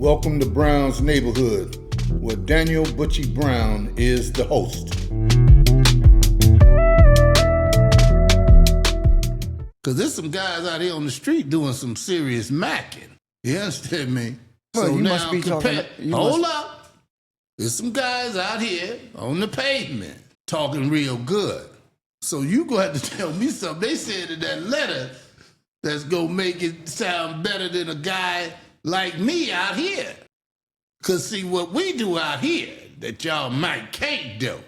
Welcome to Brown's Neighborhood, where Daniel Butchie Brown is the host. Because there's some guys out here on the street doing some serious macking. You understand me? Well, so you now, must be talking... hold up. There's some guys out here on the pavement talking real good. So you gonna have to tell me something. They said in that letter that's gonna make it sound better than a guy like me out here. Because see, what we do out here that y'all can't do,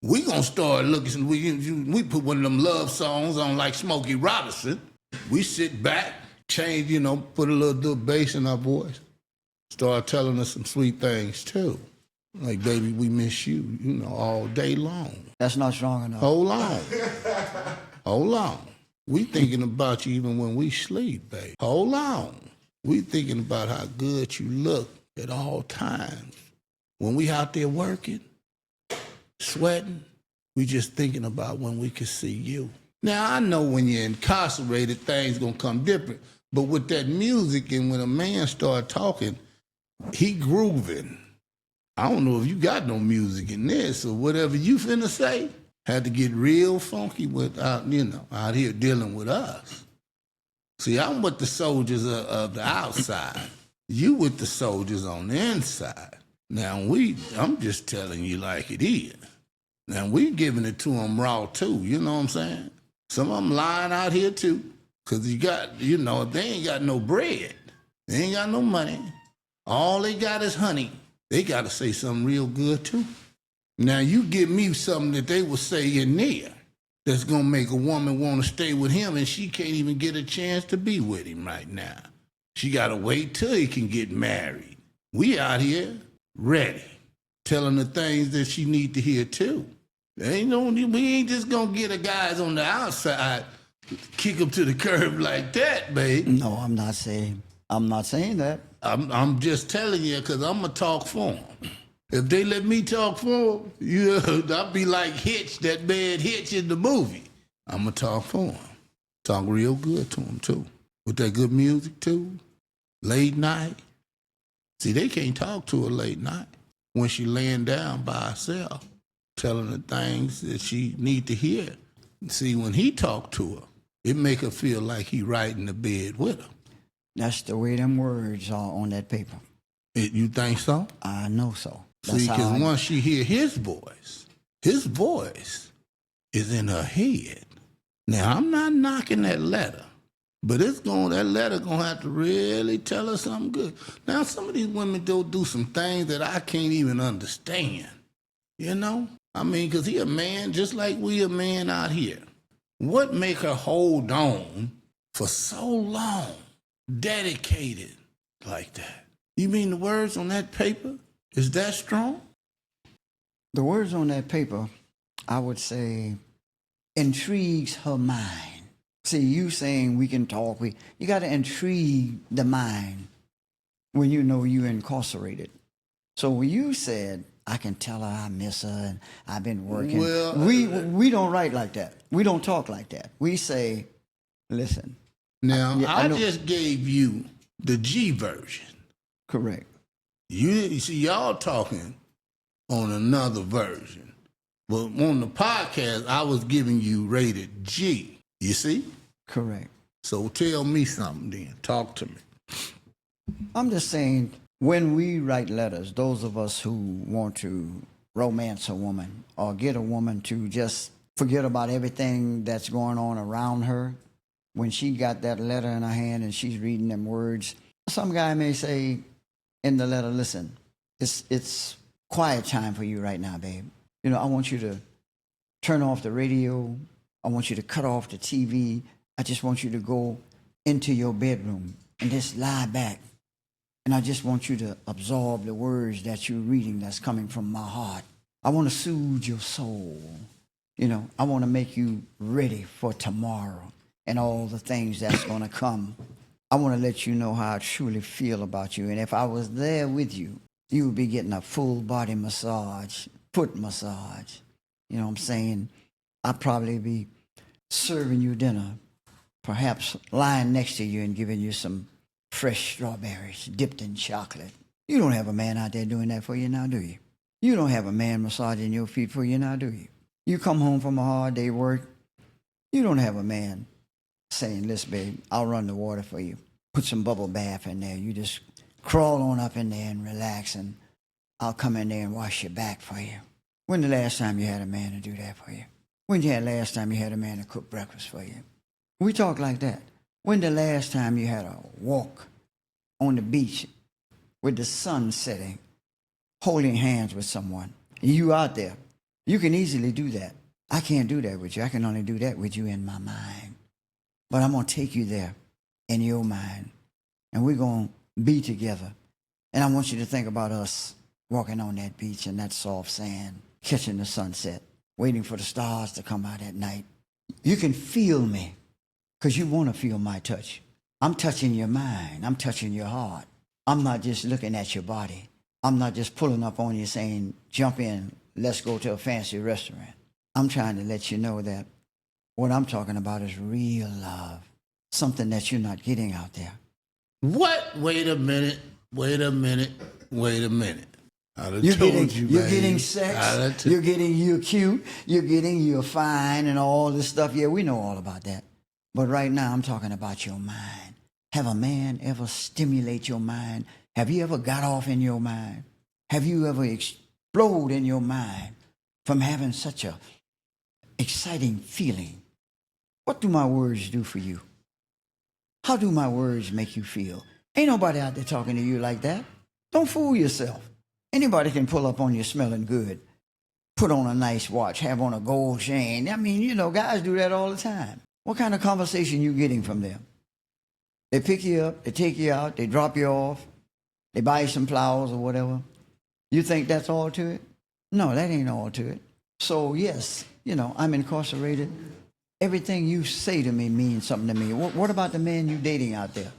we gonna start looking, we put one of them love songs on like Smokey Robinson. We sit back, change, put a little bass in our voice, start telling us some sweet things too. Like, baby, we miss you, all day long. That's not strong enough. Hold on. Hold on. We thinking about you even when we sleep, baby. Hold on. We thinking about how good you look at all times. When we out there working, sweating, we just thinking about when we can see you. Now, I know when you're incarcerated, things gonna come different. But with that music and when a man start talking, he grooving. I don't know if you got no music in this or whatever you finna say. Had to get real funky out here dealing with us. See, I'm with the soldiers of the outside. You with the soldiers on the inside. Now, I'm just telling you like it is. Now, we giving it to them raw, too, you know what I'm saying? Some of them lying out here, too, because you got, if they ain't got no bread, they ain't got no money, all they got is honey, they got to say something real good, too. Now, you give me something that they will say in there that's going to make a woman want to stay with him, and she can't even get a chance to be with him right now. She got to wait till he can get married. We out here ready, telling the things that she need to hear, too. We ain't just going to get a guys on the outside, kick them to the curb like that, babe. No, I'm not saying that. I'm just telling you because I'm going to talk for them. If they let me talk for them, I'll be like Hitch, that bad Hitch in the movie. I'm going to talk for them. Talk real good to them, too. With that good music, too. Late night. See, they can't talk to her late night when she laying down by herself, telling her things that she need to hear. See, when he talk to her, it make her feel like he right in the bed with her. That's the way them words are on that paper. You think so? I know so. See, because once she hear his voice is in her head. Now, I'm not knocking that letter, but that letter gonna have to really tell her something good. Now, some of these women do some things that I can't even understand, I mean, because he a man just like we a man out here. What make her hold on for so long, dedicated like that? You mean the words on that paper is that strong? The words on that paper, I would say, intrigues her mind. See, you saying we can talk, you got to intrigue the mind when you know you're incarcerated. So when you said, I can tell her I miss her and I've been working. Well, we don't write like that. We don't talk like that. We say, listen. Now, I just gave you the G version. Correct. You see, y'all talking on another version. But on the podcast, I was giving you rated G. You see? Correct. So tell me something then. Talk to me. I'm just saying, when we write letters, those of us who want to romance a woman or get a woman to just forget about everything that's going on around her, when she got that letter in her hand and she's reading them words, some guy may say in the letter, listen, it's quiet time for you right now, babe. I want you to turn off the radio. I want you to cut off the TV. I just want you to go into your bedroom and just lie back. And I just want you to absorb the words that you're reading that's coming from my heart. I want to soothe your soul. I want to make you ready for tomorrow and all the things that's going to come. I want to let you know how I truly feel about you. And if I was there with you, you would be getting a full body massage, foot massage. You know what I'm saying? I'd probably be serving you dinner, perhaps lying next to you and giving you some fresh strawberries dipped in chocolate. You don't have a man out there doing that for you now, do you? You don't have a man massaging your feet for you now, do you? You come home from a hard day work, you don't have a man saying, listen, babe, I'll run the water for you. Put some bubble bath in there. You just crawl on up in there and relax, and I'll come in there and wash your back for you. When the last time you had a man to do that for you? When the last time you had a man to cook breakfast for you? We talk like that. When the last time you had a walk on the beach with the sun setting, holding hands with someone? You out there. You can easily do that. I can't do that with you. I can only do that with you in my mind. But I'm going to take you there in your mind, and we're going to be together. And I want you to think about us walking on that beach in that soft sand, catching the sunset, waiting for the stars to come out at night. You can feel me because you want to feel my touch. I'm touching your mind. I'm touching your heart. I'm not just looking at your body. I'm not just pulling up on you saying, jump in, let's go to a fancy restaurant. I'm trying to let you know that what I'm talking about is real love, something that you're not getting out there. What? Wait a minute. Wait a minute. Wait a minute. You're getting sex, you're cute, you're fine and all this stuff. Yeah, we know all about that. But right now I'm talking about your mind. Have a man ever stimulate your mind? Have you ever got off in your mind? Have you ever explode in your mind from having such a exciting feeling? What do my words do for you? How do my words make you feel? Ain't nobody out there talking to you like that. Don't fool yourself. Anybody can pull up on you smelling good, put on a nice watch, have on a gold chain. I mean, you know, guys do that all the time. What kind of conversation you getting from them? They pick you up, they take you out, they drop you off, they buy you some flowers or whatever. You think that's all to it? No, that ain't all to it. So yes, you know, I'm incarcerated. Everything you say to me means something to me. What about the man you dating out there?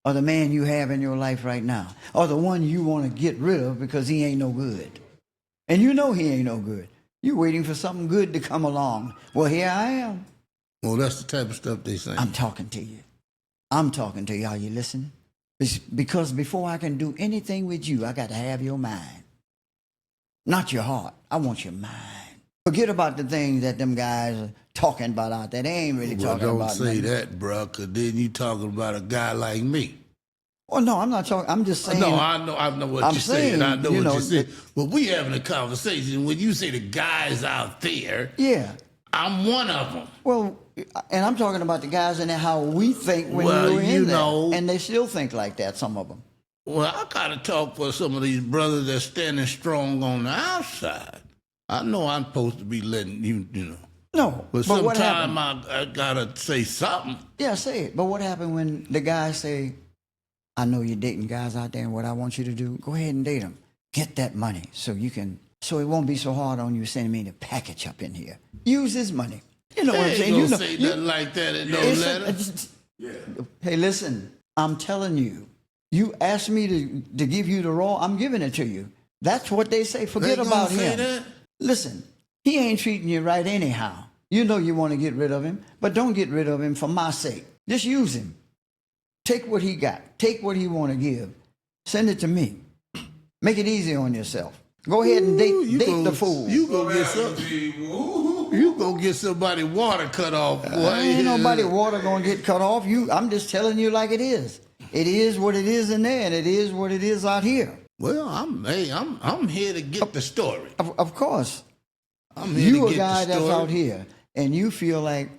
Or the man you have in your life right now? Or the one you want to get rid of because he ain't no good? And you know he ain't no good. You're waiting for something good to come along. Well, here I am. Well, that's the type of stuff they say. I'm talking to you. I'm talking to you. Are you listening? It's because before I can do anything with you, I got to have your mind. Not your heart. I want your mind. Forget about the things that them guys are talking about out there. They ain't really talking about Don't say nothing. that, bro, because then you talking about a guy like me. Well, no, I'm not talking. I'm just saying. No, I know what you're saying. I know what you're saying. But we having a conversation. When you say the guys out there, yeah, I'm one of them. well, and I'm talking about the guys in there, how we think when we were in there. And they still think like that, some of them. Well, I got to talk for some of these brothers that's standing strong on the outside. I know I'm supposed to be letting you know. No, But sometime I got to say something. Yeah, say it. But what happened when the guys say, I know you're dating guys out there, and what I want you to do, go ahead and date them. Get that money so it won't be so hard on you sending me the package up in here. Use this money. You know what I'm saying? You don't say nothing like that in no letter. Hey, listen, I'm telling you, you asked me to give you the raw, I'm giving it to you. That's what they say. Forget about him. Say that? Listen, he ain't treating you right anyhow. You know you want to get rid of him, but don't get rid of him for my sake. Just use him. Take what he got. Take what he want to give. Send it to me. Make it easy on yourself. Go ahead and date the fool. You go get somebody water cut off, boy. Ain't nobody water gonna get cut off. I'm just telling you like it is. It is what it is in there, and it is what it is out here. Well, I'm here to get the story. Of course. I'm here to You get a guy the story. that's out here, and you feel like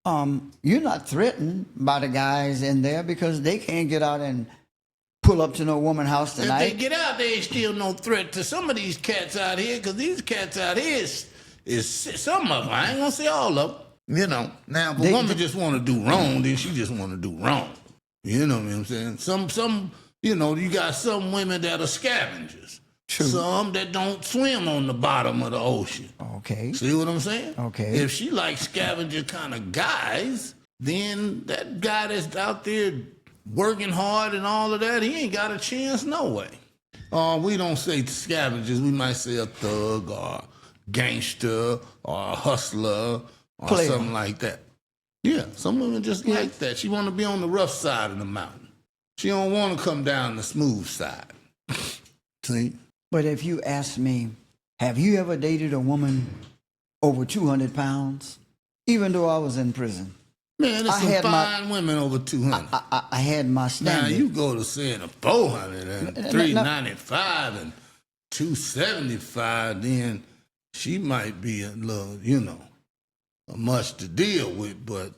you're not threatened by the guys in there because they can't get out and pull up to no woman's house tonight. If they get out, there ain't still no threat to some of these cats out here, because these cats out here is some of them. I ain't gonna say all of them. You know, now if a woman just want to do wrong, then she just want to do wrong. You know what I'm saying? Some, you know, you got some women that are scavengers. True. Some that don't swim on the bottom of the ocean. Okay. See what I'm saying? Okay. If she likes scavenger kind of guys, then that guy that's out there working hard and all of that, he ain't got a chance no way. We don't say scavengers. We might say a thug or gangster or a hustler or something like that. Yeah, some women just like that. She want to be on the rough side of the mountain. She don't want to come down the smooth side. See? But if you ask me, have you ever dated a woman over 200 pounds? Even though I was in prison. Man, there's some fine women over 200. I had my standard. Now, you go to saying a 400 and 395 and 275, then she might be a little, much to deal with, but.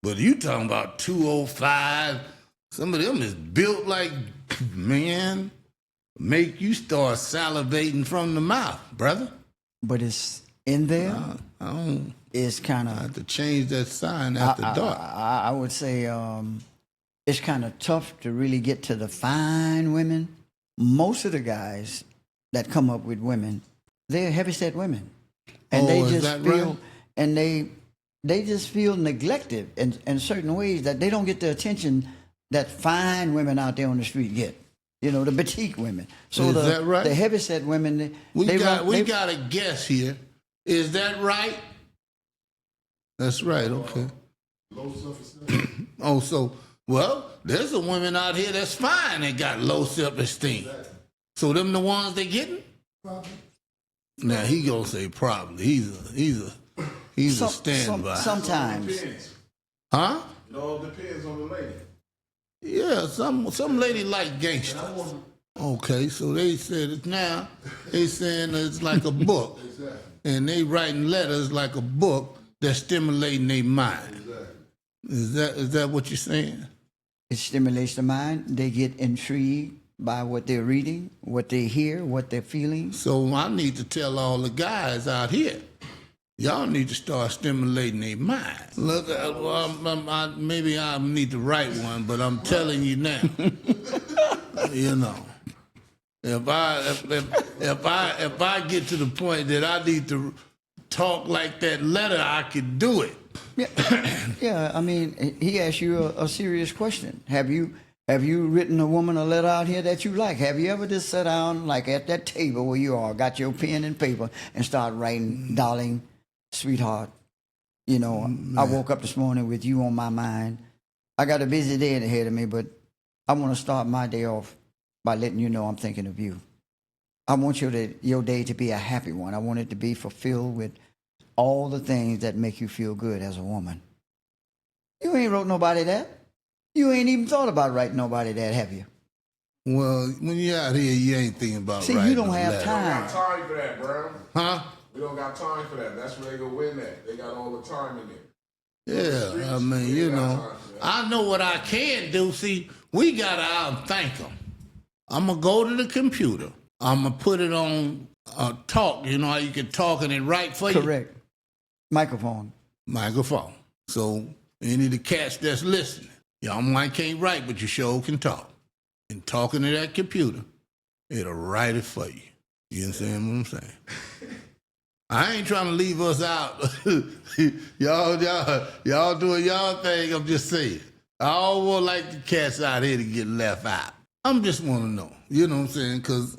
But you talking about 205, some of them is built like, man, make you start salivating from the mouth, brother. But it's in there. I don't. It's kind of. I have to change that sign after dark. I would say it's kind of tough to really get to the fine women. Most of the guys that come up with women, they're heavyset women, and they just feel, right? And they just feel neglected in certain ways that they don't get the attention that fine women out there on the street get. The boutique women. So is that right? The heavyset women. We got a guess here. Is that right? That's right. Okay. Low self-esteem. There's a woman out here that's fine that got low self-esteem. Exactly. So them the ones they getting? Probably. Now he gonna say probably. He's a standby. Sometimes. Huh? It all depends on the lady. Yeah, some lady like gangster. Okay, so they said it now. They saying it's like a book. Exactly. And they writing letters like a book that's stimulating their mind. Exactly. Is that what you're saying? It stimulates the mind. They get intrigued by what they're reading, what they hear, what they're feeling. So I need to tell all the guys out here, y'all need to start stimulating their mind. Look, maybe I need to write one, but I'm telling you now. If I get to the point that I need to talk like that letter, I could do it. Yeah. I mean, he asked you a serious question. Have you written a woman a letter out here that you like? Have you ever just sat down like at that table where you are, got your pen and paper, and start writing, darling, sweetheart, I woke up this morning with you on my mind. I got a busy day ahead of me, but I want to start my day off by letting you know I'm thinking of you. I want your day to be a happy one. I want it to be fulfilled with all the things that make you feel good as a woman. You ain't wrote nobody that. You ain't even thought about writing nobody that, have you? Well, when you're out here, you ain't thinking about writing. See, you don't have time. We don't got time for that, bro. Huh? We don't got time for that. That's where they go win that. They got all the time in there. Yeah, I mean, I know what I can do. See, we got to out-thank them. I'm going to go to the computer. I'm going to put it on talk. You know how you can talk and it write for you? Correct. Microphone. So any of the cats that's listening, y'all might can't write, but you sure can talk. And talking to that computer, it'll write it for you. You understand what I'm saying? I ain't trying to leave us out. y'all doing y'all thing, I'm just saying. I don't want like the cats out here to get left out. I'm just want to know, you know what I'm saying? Because,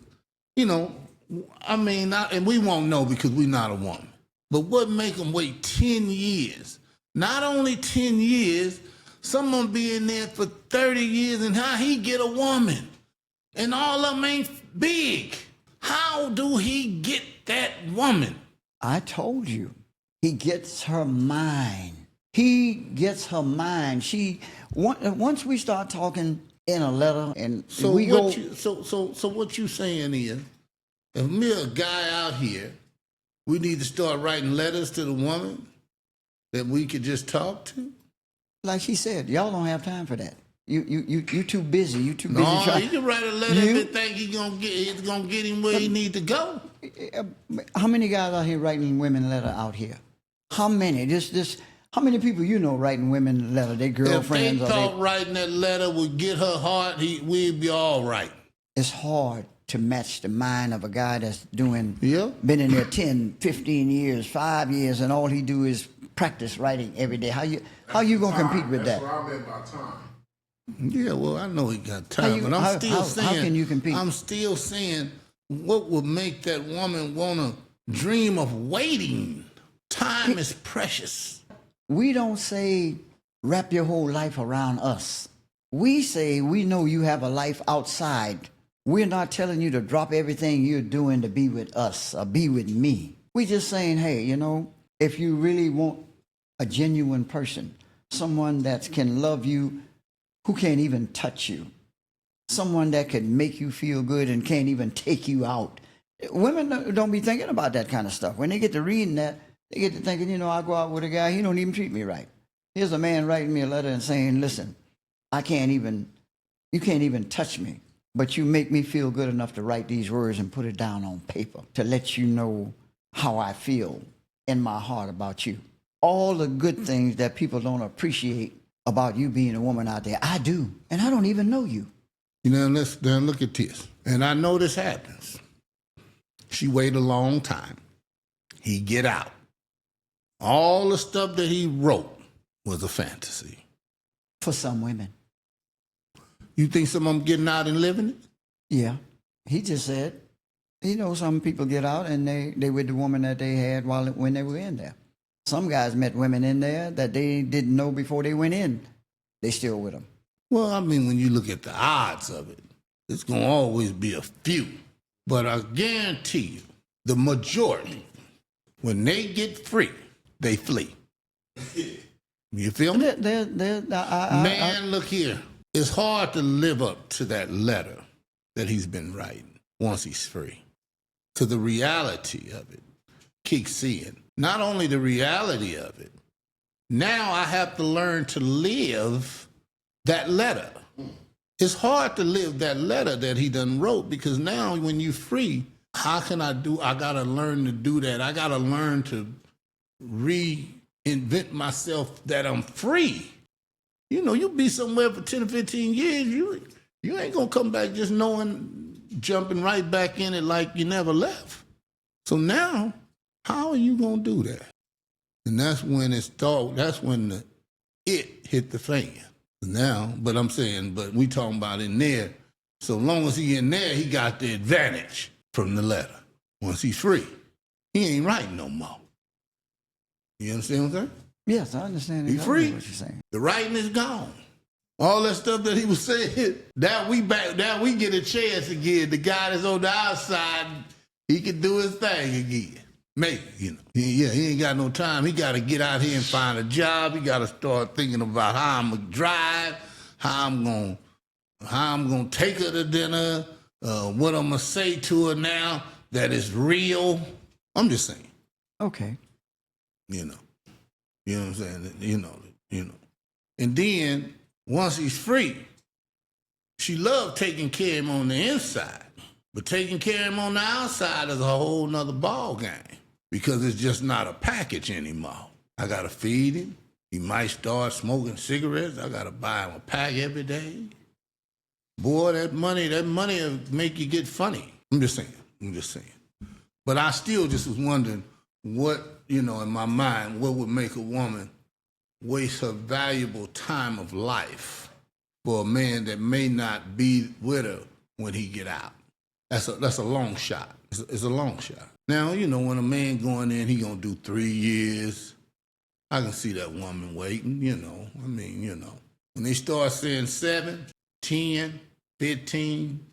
and we won't know because we're not a woman. But what make them wait 10 years? Not only 10 years, some of them be in there for 30 years, and how he get a woman? And all of them ain't big. How do he get that woman? I told you. He gets her mind. He gets her mind. Once we start talking in a letter and so we go... So what you saying is, if me a guy out here, we need to start writing letters to the woman that we could just talk to? Like she said, y'all don't have time for that. You too busy. You too busy. No, he can write a letter if he think it's gonna get him where he need to go. How many guys out here writing women letter out here? How many? How many people writing women letter? Their girlfriends. If they thought writing that letter would get her heart, we'd be all right. It's hard to match the mind of a guy that's been in there 10, 15 years, 5 years, and all he do is practice writing every day. How you gonna compete with that? That's what I meant by time. Yeah, well, I know he got time, but I'm still saying. How can you compete? I'm still saying, what would make that woman want to dream of waiting? Time is precious. We don't say wrap your whole life around us. We say we know you have a life outside We're not telling you to drop everything you're doing to be with us or be with me. We're just saying, hey, you know, if you really want a genuine person, someone that can love you, who can't even touch you, someone that can make you feel good and can't even take you out. Women don't be thinking about that kind of stuff. When they get to reading that, they get to thinking, you know, I go out with a guy, he don't even treat me right. Here's a man writing me a letter and saying, listen, you can't even touch me, but you make me feel good enough to write these words and put it down on paper to let you know how I feel in my heart about you. All the good things that people don't appreciate about you being a woman out there, I do, and I don't even know you. You know, let's now look at this. And I know this happens. She waited a long time. He get out. All the stuff that he wrote was a fantasy. For some women. You think some of them getting out and living it? Yeah. He just said, you know, some people get out and they with the woman that they had when they were in there. Some guys met women in there that they didn't know before they went in. They still with them. Well, I mean, when you look at the odds of it, it's going to always be a few. But I guarantee you, the majority, when they get free, they flee. You feel me? Man, look here. It's hard to live up to that letter that he's been writing once he's free. To the reality of it kicks in. Not only the reality of it, now I have to learn to live that letter. It's hard to live that letter that he done wrote because now when you're free, how can I gotta learn to do that. I gotta learn to reinvent myself that I'm free. You know, you'll be somewhere for 10 or 15 years, you ain't gonna come back just knowing, jumping right back in it like you never left. So now, how are you gonna do that? And that's when it hit the fan. Now, but I'm saying, but we talking about in there, so long as he in there, he got the advantage from the letter. Once he's free, he ain't writing no more. You understand what I'm saying? Yes, I understand He's free. what you're saying. The writing is gone. All that stuff that he was saying, now we get a chance again. The guy that's on the outside, he can do his thing again. Maybe, you know. Yeah, he ain't got no time. He got to get out here and find a job. He got to start thinking about how I'm going to drive, how I'm going to take her to dinner, what I'm going to say to her now that is real. I'm just saying. Okay. You know what I'm saying? You know. And then, once he's free, she loved taking care of him on the inside. But taking care of him on the outside is a whole nother ball game. Because it's just not a package anymore. I gotta feed him. He might start smoking cigarettes. I gotta buy him a pack every day. Boy, that money will make you get funny. I'm just saying. But I still just was wondering what, you know, in my mind, what would make a woman waste her valuable time of life for a man that may not be with her when he get out. That's a long shot. It's a long shot. Now, you know, when a man going in, he gonna do 3 years. I can see that woman waiting, you know. I mean, you know. When they start saying 7, 10, 15,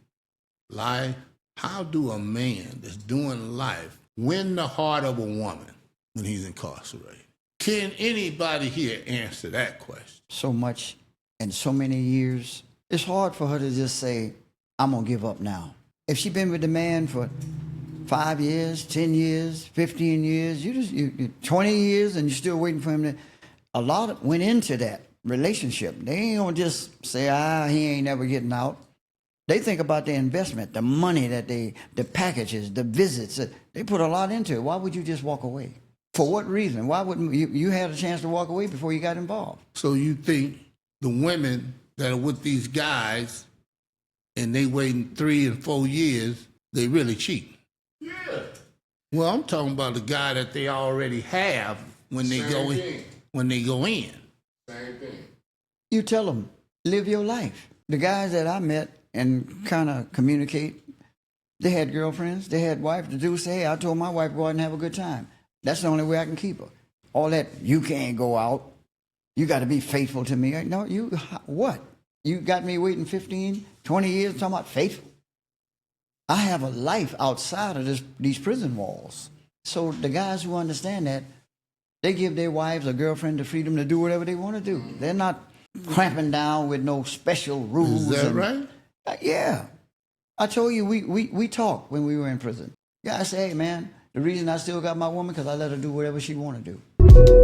life, how do a man that's doing life win the heart of a woman when he's incarcerated? Can anybody here answer that question? So much and so many years. It's hard for her to just say, I'm gonna give up now. If she's been with the man for 5 years, 10 years, 15 years, you 20 years, and you're still waiting for him to. A lot went into that relationship. They ain't gonna just say, he ain't never getting out. They think about the investment, the money that the packages, the visits. They put a lot into it. Why would you just walk away? For what reason? Why wouldn't you had a chance to walk away before you got involved? So you think the women that are with these guys and they waiting 3 and 4 years, they really cheat? Yeah. Well, I'm talking about the guy that they already have when they go in. When they go in. Same thing. You tell them, live your life. The guys that I met and kind of communicate, they had girlfriends, they had wives. The dude say, hey, I told my wife to go out and have a good time. That's the only way I can keep her. All that, you can't go out. You got to be faithful to me. No, what? You got me waiting 15, 20 years talking about faithful? I have a life outside of these prison walls. So the guys who understand that, they give their wives or girlfriend the freedom to do whatever they want to do. They're not cramping down with no special rules. Is that right? Yeah. I told you, we talked when we were in prison. Yeah, I say, hey, man, the reason I still got my woman because I let her do whatever she want to do.